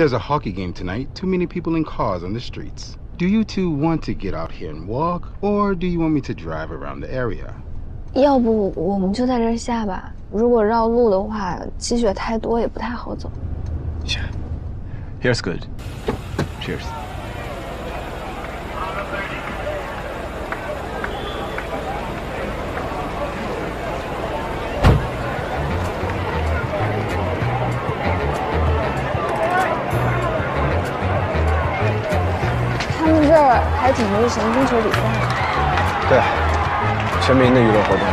There's a hockey game tonight. Too many people in cars on the streets. Do you two want to get out here and walk, or do you want me to drive around the area? 要不我们就在这儿下吧。如果绕路的话，积雪太多也不太好走。Yeah. Here's good. Cheers.这儿还挺流行冰球比赛的。对，全民的娱乐活动。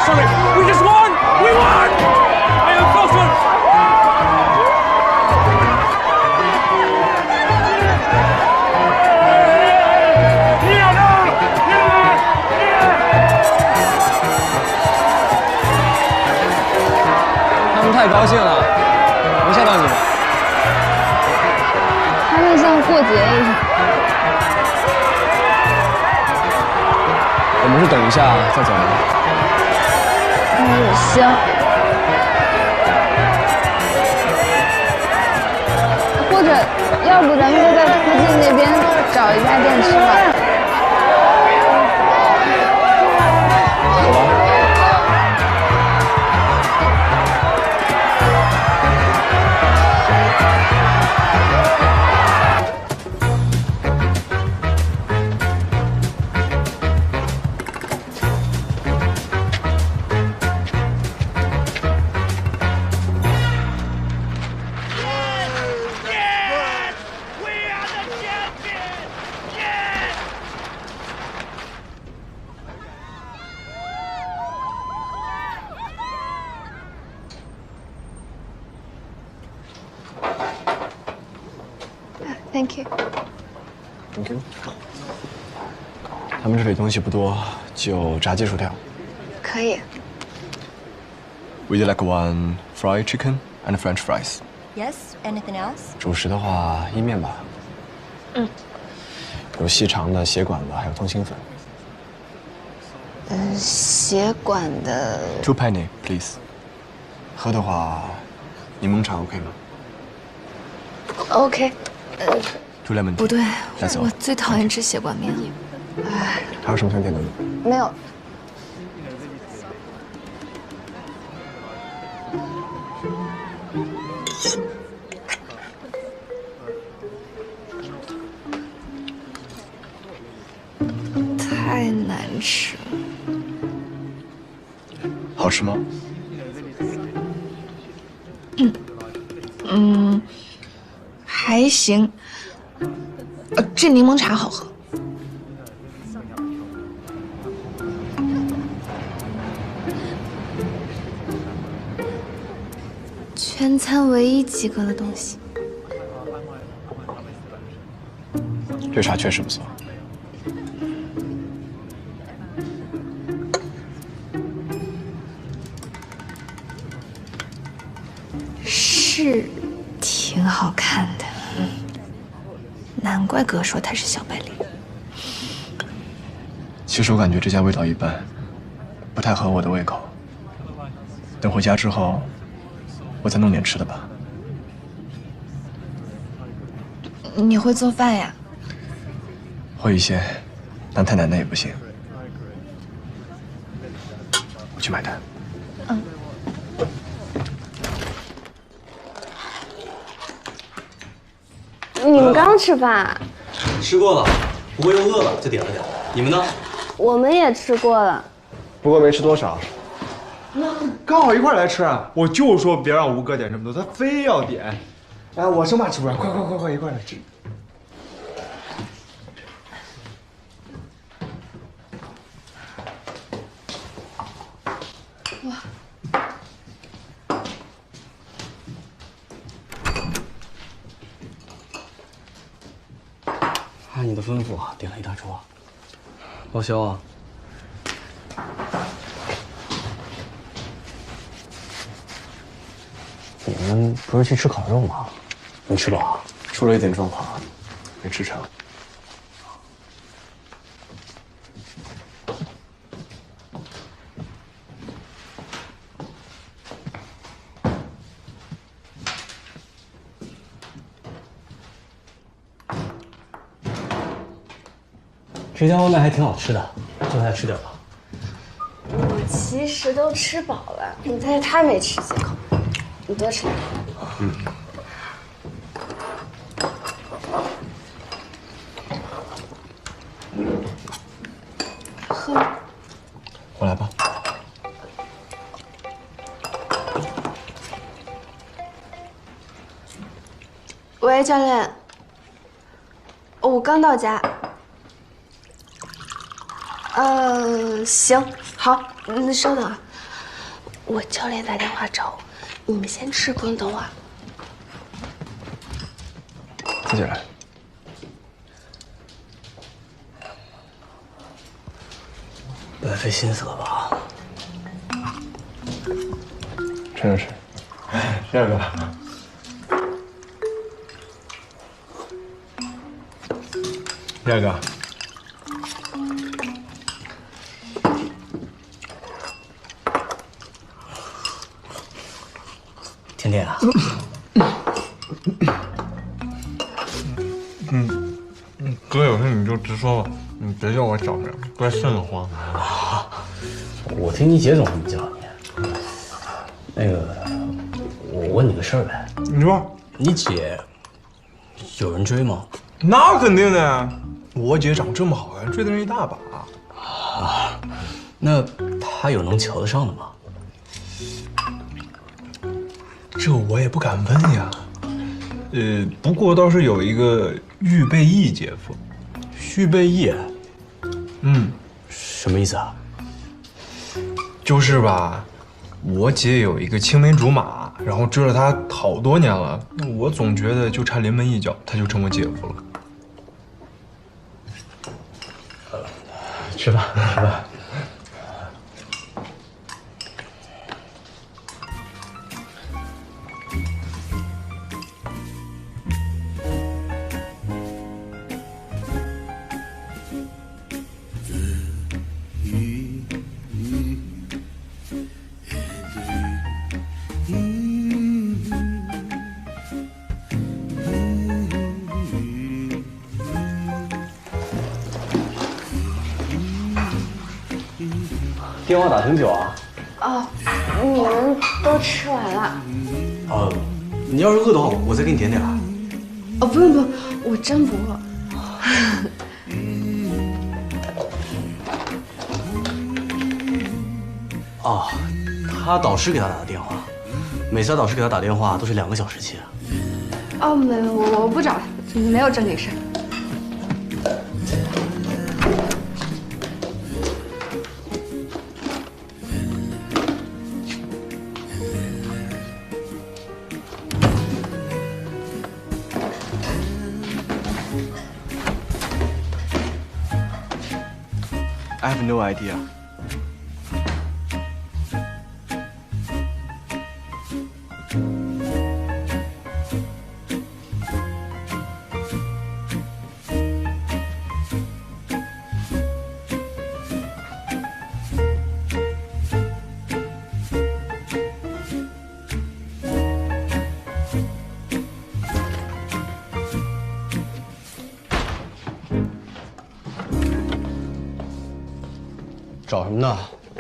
Sorry, we just won! We won! I am so sorry.他们太高兴了，没吓到你们。他们像过节一样。我们是等一下再走吗？行。或者，要不咱们就在附近那边找一家店吃吧。Thank you. Thank you. 他们这里东西不多，就炸鸡薯条。可以。Would you like one fried chicken and French fries? Yes. Anything else? 主食的话，意面吧。有细长的、血管的，还有通心粉。血管的。2 penny, please. 喝的话，柠檬茶 OK 吗 OK。2 lemon tea. 不对，That's all. 我最讨厌吃血管面了。还有什么想点的吗？没有。太难吃了。好吃吗？还行。这柠檬茶好喝。全餐唯一及格的东西。这茶确实不错。是挺好看的。难怪哥说他是小白脸。其实我感觉这家味道一般，不太合我的胃口。等回家之后，我再弄点吃的吧。你会做饭呀？会一些，但太难的也不行。我去买单。你们刚吃饭？吃过了，不过又饿了，就点了点。你们呢？我们也吃过了，不过没吃多少。那刚好一块来吃啊！我就说别让吴哥点这么多，他非要点。哎，我生怕吃不完，快，一块来吃。哇！按你的吩咐点了一大桌，报销啊。你们不是去吃烤肉吗？你吃饱？出了一点状况，没吃成。这家外卖还挺好吃的，就再吃点吧。我其实都吃饱了，但是他没吃几口，你多吃点。喝吗？我来吧。喂，教练。我刚到家。行，好，稍等啊。我教练打电话找我，你们先吃，不用等我啊。自己来。白费心思了吧？吃着吃。第二个。第二个。甜甜啊。哥，有事你就直说吧，你别叫我小名，怪瘆得慌。我听你姐总这么叫你。那个，我问你个事儿呗。你说，你姐有人追吗？那肯定的呀，我姐长这么好看，追的人一大把。啊，那她有能瞧得上的吗？这我也不敢问呀。不过倒是有一个预备役姐夫。预备役？什么意思啊？就是吧，我姐有一个青梅竹马，然后追了他好多年了，我总觉得就差临门一脚，他就成我姐夫了。吃吧，吃吧。电话打挺久啊。哦，你们都吃完了。你要是饿的话，我再给你点点啊。哦，不用不用，我真不饿。哦，他导师给他打的电话，每次他导师给他打电话都是2个小时起。哦，没，我不找了，没有正经事。I have no idea. 找什么呢？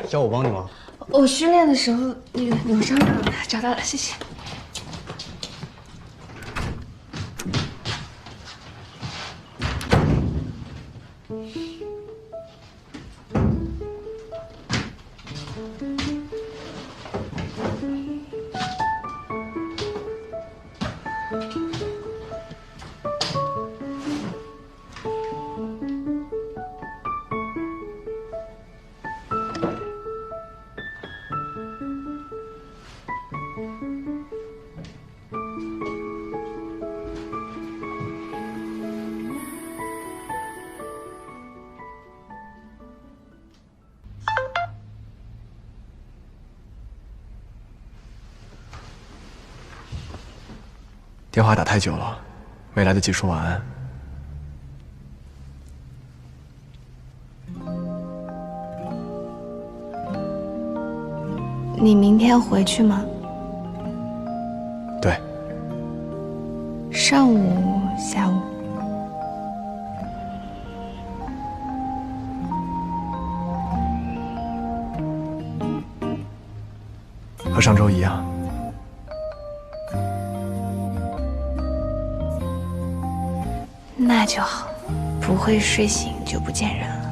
叫我帮你吗？我训练的时候那个扭伤了，找到了，谢谢。电话打太久了，没来得及说晚安。你明天回去吗？对。上午、下午？和上周一样。那就好，不会睡醒就不见人了。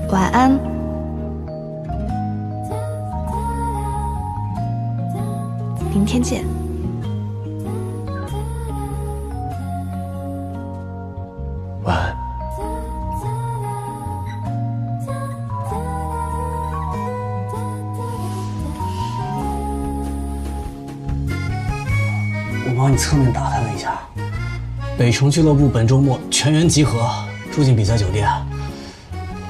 晚安。明天见。晚安。我帮你侧面打探了一下，北城俱乐部本周末全员集合，住进比赛酒店。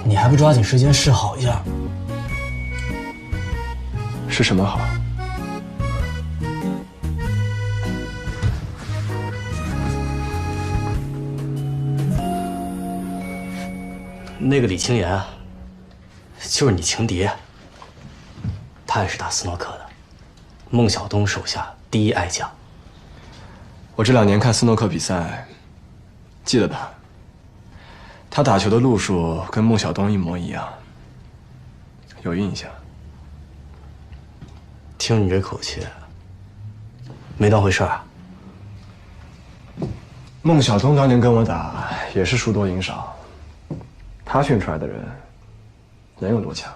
你还不抓紧时间试好一下？是什么好？那个李青岩，就是你情敌。他也是打斯诺克的，孟小冬手下第一爱将。我这2年看斯诺克比赛，记得他。他打球的路数跟孟小冬一模一样，有印象。听你这口气，没当回事啊？孟小冬当年跟我打也是输多赢少，他训出来的人能有多强？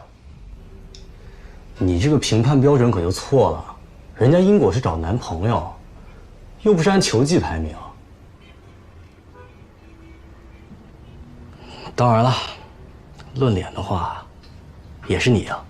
你这个评判标准可就错了，人家英国是找男朋友，又不是按球技排名。当然了，论脸的话，也是你啊。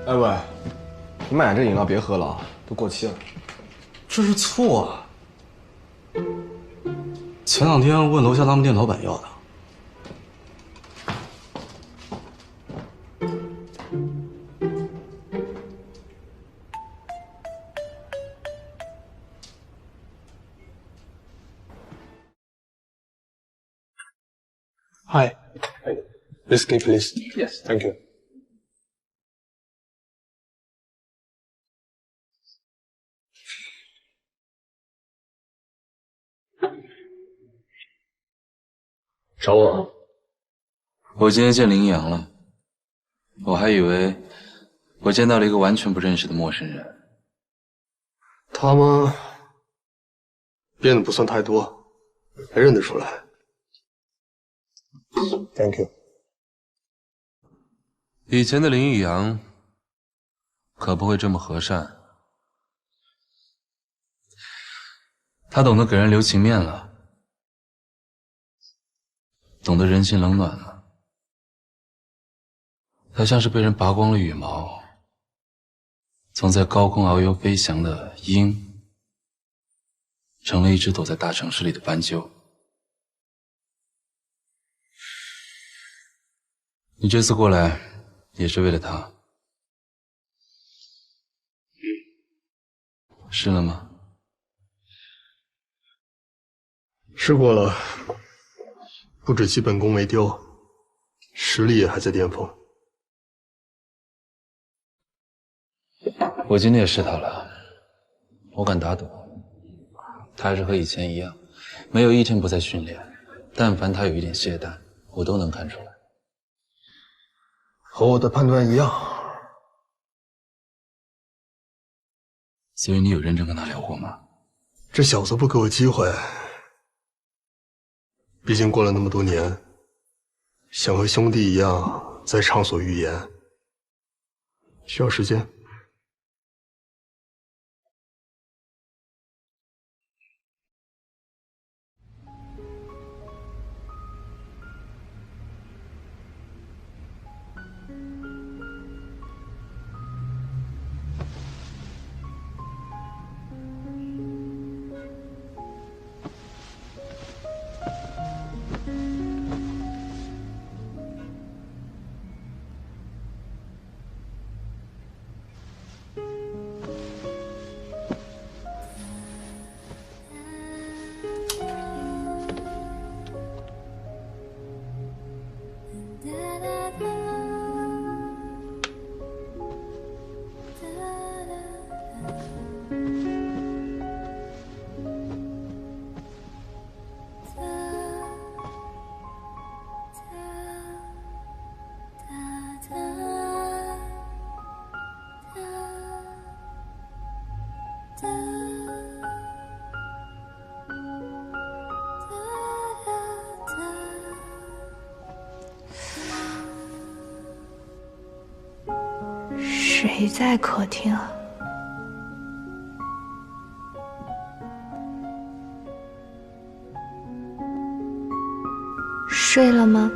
哎喂，你买这饮料别喝了，都过期了。这是错啊！前2天问楼下拉面店老板要的。Hi. Whiskey, please. Yes. Thank you. 找我？我今天见林阳了，我还以为我见到了一个完全不认识的陌生人。他吗？变得不算太多，还认得出来。Thank you。以前的林宇阳可不会这么和善，他懂得给人留情面了，懂得人情冷暖了。他像是被人拔光了羽毛，从在高空遨游飞翔的鹰，成了一只躲在大城市里的斑鸠。你这次过来也是为了他，试了吗？试过了，不止基本功没丢，实力也还在巅峰。我今天也试他了，我敢打赌，他还是和以前一样，没有一天不在训练。但凡他有一点懈怠，我都能看出来。和我的判断一样。所以你有认真跟他聊过吗？这小子不给我机会，毕竟过了那么多年，想和兄弟一样再畅所欲言，需要时间。谁在客厅啊？睡了吗？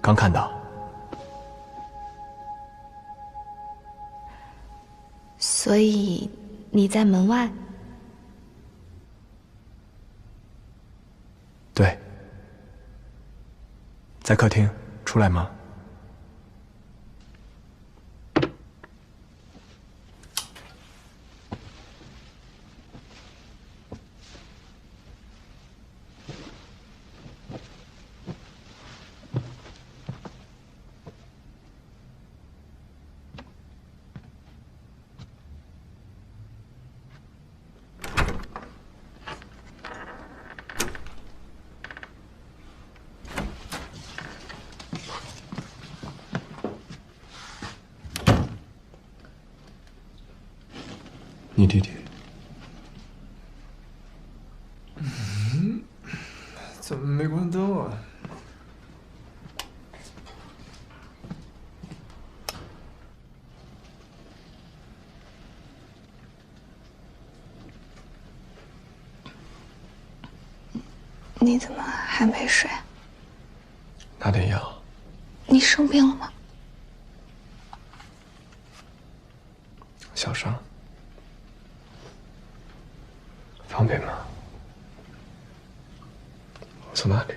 刚看到。所以你在门外？对，在客厅，出来吗？你弟弟，怎么没关灯啊？你怎么还没睡？拿点药。你生病了吗？小伤。方便吗？我从哪里？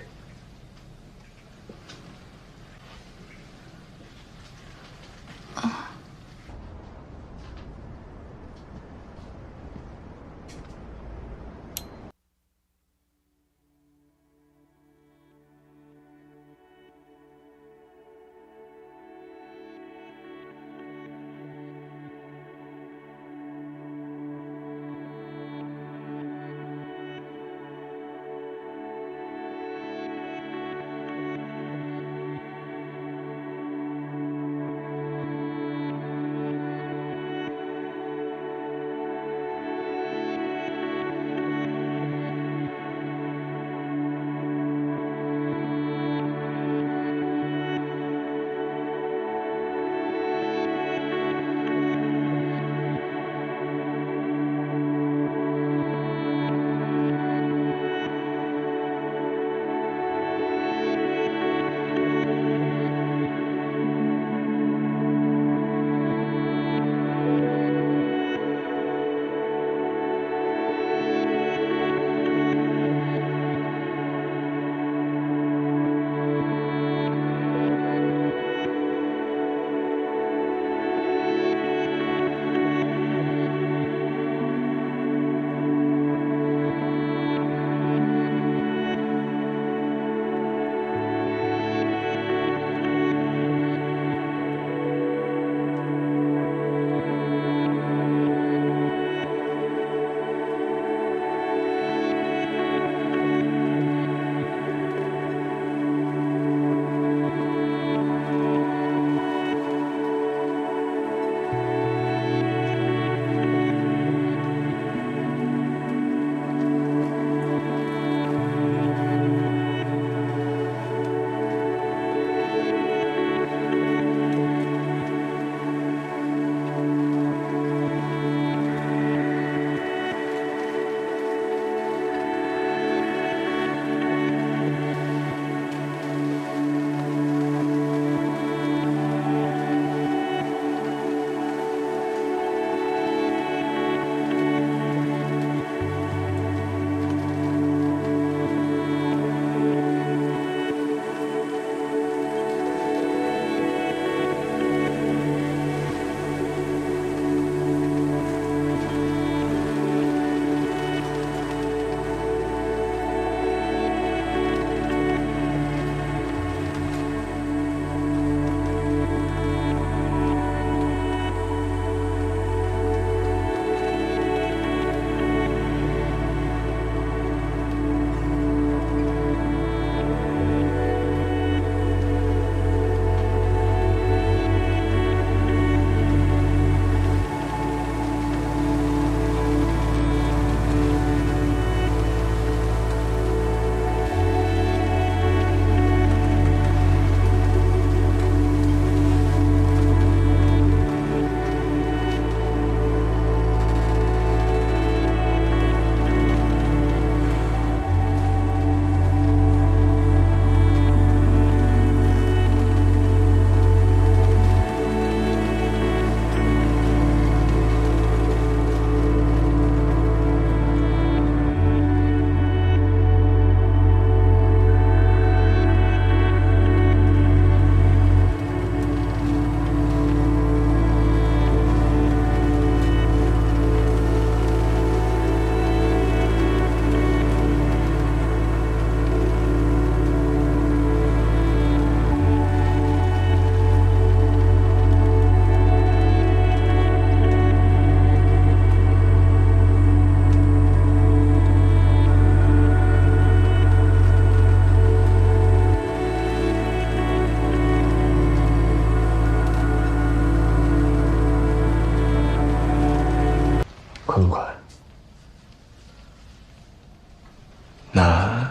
那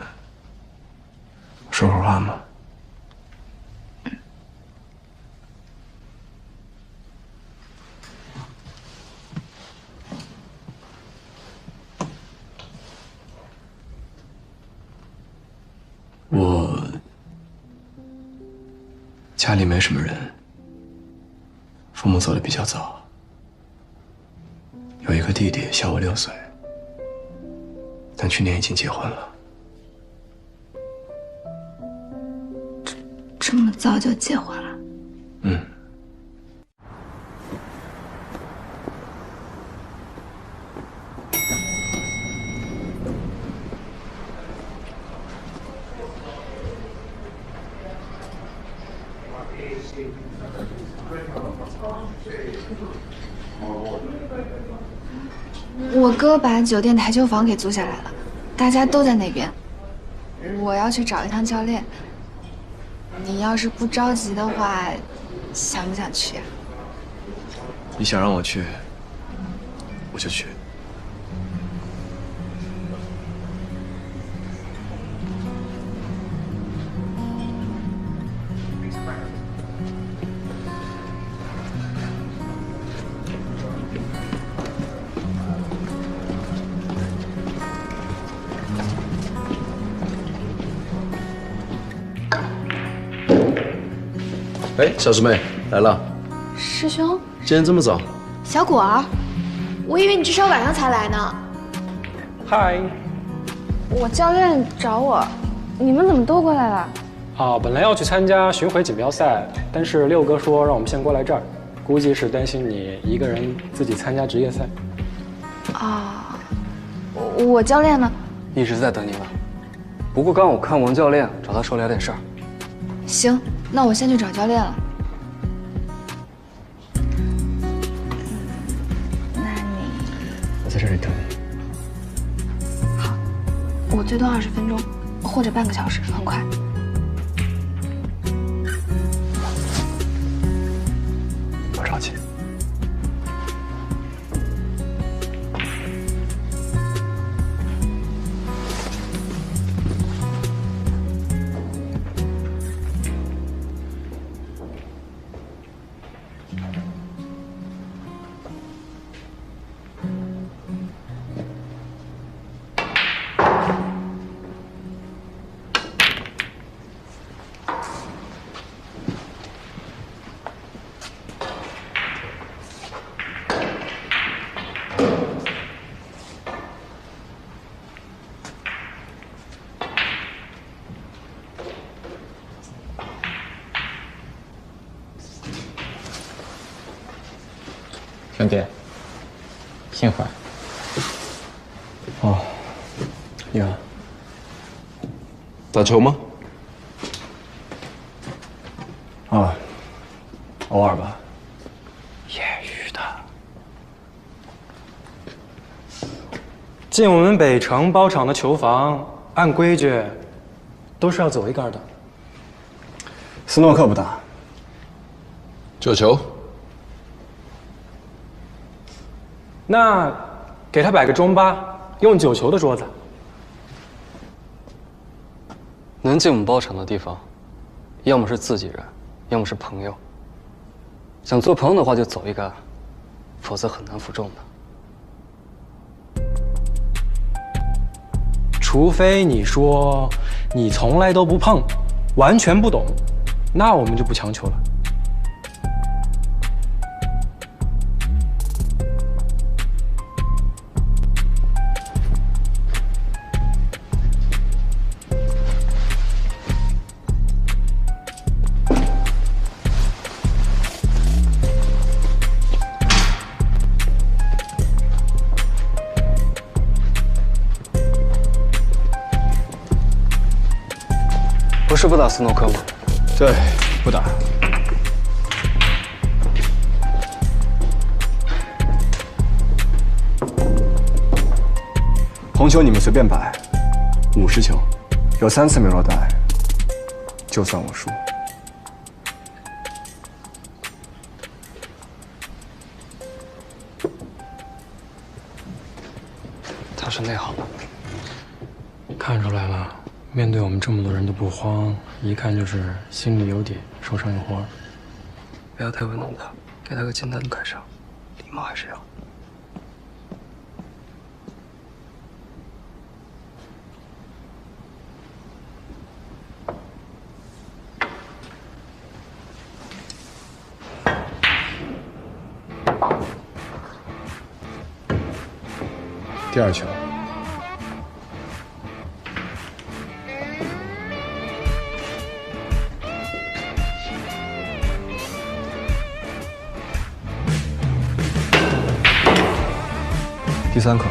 说会儿话吗？我家里没什么人，父母走得比较早，有一个弟弟小我6岁，但去年已经结婚了。这么早就结婚了？嗯。我哥把酒店台球房给租下来了，大家都在那边。我要去找一趟教练。你要是不着急的话，想不想去啊？你想让我去，我就去。哎，小师妹来了。师兄，今天这么早？小果儿，我以为你至少晚上才来呢。嗨。我教练找我，你们怎么都过来了？啊，本来要去参加巡回锦标赛，但是六哥说让我们先过来这儿，估计是担心你一个人自己参加职业赛。啊，我教练呢？一直在等你呢。不过刚我看王教练找他手里还点事儿。行，那我先去找教练了。那你……我在这里等你。好，我最多20分钟，或者半个小时，很快。不着急。兄弟，幸会。哦，你好。打球吗？啊，偶尔吧。业余的。进我们北城包场的球房，按规矩都是要走一杆的。斯诺克不打。9球。那给他摆个中巴，用9球的桌子。能进我们包场的地方，要么是自己人，要么是朋友。想做朋友的话就走一杆，否则很难服众的。除非你说你从来都不碰，完全不懂，那我们就不强求了。不是不打斯诺克吗？对，不打。红球你们随便摆，50球，有3次没落袋，就算我输。他是内行的，看出来了，面对我们这么多人都不慌，一看就是心里有底，手上有活。不要太为难他，给他个简单的感伤，礼貌还是要。第二球。第3颗。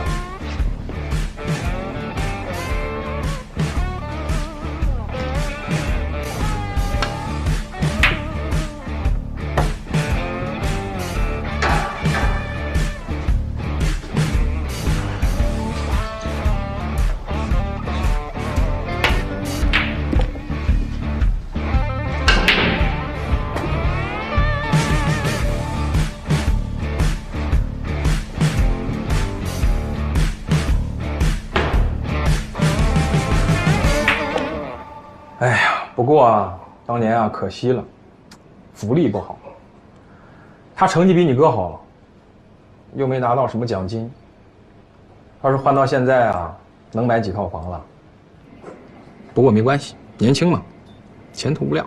哎呀，不过啊，当年啊可惜了，福利不好。他成绩比你哥好了，又没拿到什么奖金。要是换到现在啊，能买几套房了。不过没关系，年轻嘛，前途无量。